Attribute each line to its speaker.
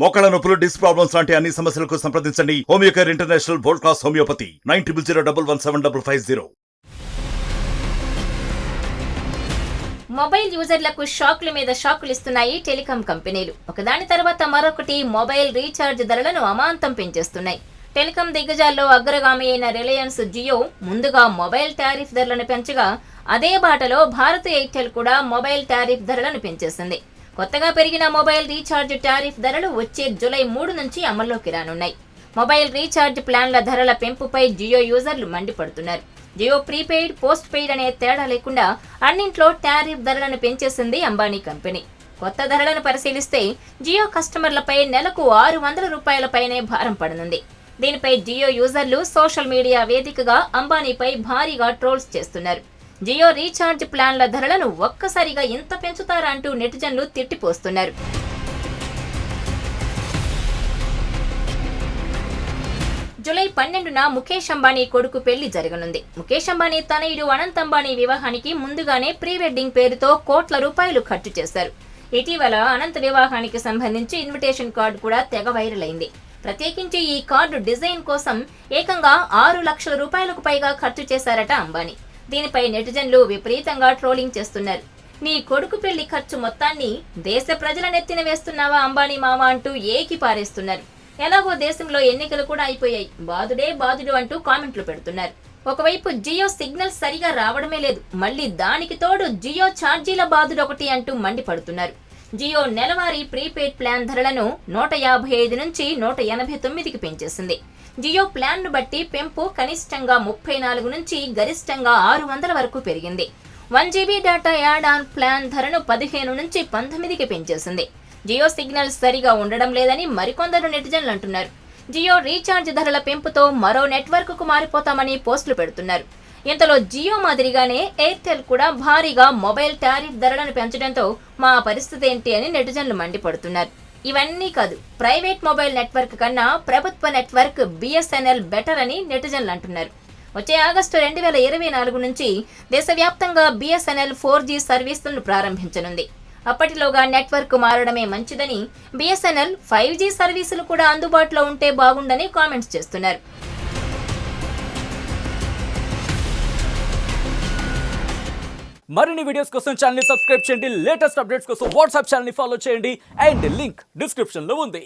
Speaker 1: మోకాళ్ళ నొప్పులు, disc problems లాంటి అన్ని సమస్యలకు సంప్రదించండి Homeocare international world class homeopathy 9001175550.
Speaker 2: Mobile యూజర్లకు షాక్ల మీద షాకులు ఇస్తున్నాయి టెలికాం కంపెనీలు. ఒకదాని తర్వాత మరొకటి మొబైల్ రీఛార్జ్ ధరలను అమాంతం పెంచేస్తున్నాయి. టెలికాం దిగ్గజాల్లో అగ్రగామి అయిన రిలయన్స్ జియో ముందుగా మొబైల్ టారిఫ్ ధరలను పెంచగా, అదే బాటలో భారత్ ఎయిర్టెల్ కూడా మొబైల్ టారిఫ్ ధరలను పెంచేసింది. కొత్తగా పెరిగిన మొబైల్ రీఛార్జ్ టారిఫ్ ధరలు వచ్చే జూలై 3 నుంచి అమల్లోకి రానున్నాయి. మొబైల్ రీఛార్జ్ ప్లాన్ల ధరల పెంపుపై జియో యూజర్లు మండిపడుతున్నారు. జియో ప్రీపెయిడ్, పోస్ట్ పెయిడ్ అనే తేడా లేకుండా అన్నింట్లో టారిఫ్ ధరలను పెంచేసింది అంబానీ కంపెనీ. కొత్త ధరలను పరిశీలిస్తే జియో కస్టమర్లపై నెలకు 600 రూపాయల పైనే భారం పడనుంది. దీనిపై జియో యూజర్లు సోషల్ మీడియా వేదికగా అంబానీపై భారీగా ట్రోల్స్ చేస్తున్నారు. జియో రీఛార్జ్ ప్లాన్ల ధరలను ఒక్కసారిగా ఇంత పెంచుతారా అంటూ నెటిజన్లు తిట్టిపోస్తున్నారు. జూలై 12న ముఖేష్ అంబానీ కొడుకు పెళ్లి జరగనుంది. ముఖేష్ అంబానీ తనయుడు అనంత్ అంబానీ వివాహానికి ముందుగానే ప్రీ వెడ్డింగ్ పేరుతో కోట్ల రూపాయలు ఖర్చు చేశారు. ఇటీవల అనంత్ వివాహానికి సంబంధించి ఇన్విటేషన్ కార్డు కూడా తెగ వైరల్ అయింది. ప్రత్యేకించి ఈ కార్డు డిజైన్ కోసం ఏకంగా 6 లక్షల రూపాయలకు పైగా ఖర్చు చేశారట అంబానీ. దీనిపై నెటిజన్లు విపరీతంగా ట్రోలింగ్ చేస్తున్నారు. నీ కొడుకు పెళ్లి ఖర్చు మొత్తాన్ని దేశ ప్రజల నెత్తిన వేస్తున్నావా అంబానీ మామ అంటూ ఏకి పారేస్తున్నారు. ఎలాగో దేశంలో ఎన్నికలు కూడా అయిపోయాయి, బాదుడే బాదుడు అంటూ కామెంట్లు పెడుతున్నారు. ఒకవైపు జియో సిగ్నల్స్ సరిగా రావడమే లేదు, మళ్ళీ దానికి తోడు జియో ఛార్జీల బాదుడు ఒకటి అంటూ మండిపడుతున్నారు. జియో నెలవారీ ప్రీపెయిడ్ ప్లాన్ ధరలను 155 నుంచి 189కి పెంచేసింది. జియో ప్లాన్ను బట్టి పెంపు కనిష్టంగా 34 నుంచి గరిష్టంగా 600 వరకు పెరిగింది. 1 GB data add on plan ధరను 15 నుంచి 19కి పెంచేసింది. జియో సిగ్నల్స్ సరిగా ఉండడం లేదని మరికొందరు నెటిజన్లు అంటున్నారు. జియో రీఛార్జ్ ధరల పెంపుతో మరో నెట్వర్క్కు మారిపోతామని పోస్టులు పెడుతున్నారు. ఇంతలో జియో మాదిరిగానే ఎయిర్టెల్ కూడా భారీగా మొబైల్ టారిఫ్ ధరలను పెంచడంతో మా పరిస్థితి ఏంటి అని నెటిజన్లు మండిపడుతున్నారు. ఇవన్నీ కాదు, ప్రైవేట్ మొబైల్ నెట్వర్క్ కన్నా ప్రభుత్వ నెట్వర్క్ బిఎస్ఎన్ఎల్ బెటర్ అని నెటిజన్లు అంటున్నారు. వచ్చే ఆగస్టు 2024 నుంచి దేశవ్యాప్తంగా బిఎస్ఎన్ఎల్ 4G సర్వీసులను ప్రారంభించనుంది. అప్పటిలోగా నెట్వర్క్ మారడమే మంచిదని, బిఎస్ఎన్ఎల్ 5G సర్వీసులు కూడా అందుబాటులో ఉంటే బాగుండని కామెంట్స్ చేస్తున్నారు.
Speaker 3: మరిన్ని వీడియోస్ కోసం ఛానల్ ని సబ్స్క్రైబ్ చేయండి. లేటెస్ట్ అప్డేట్స్ కోసం వాట్సాప్ ఛానల్ ని ఫాలో చేయండి. అండ్ లింక్ డిస్క్రిప్షన్ లో ఉంది.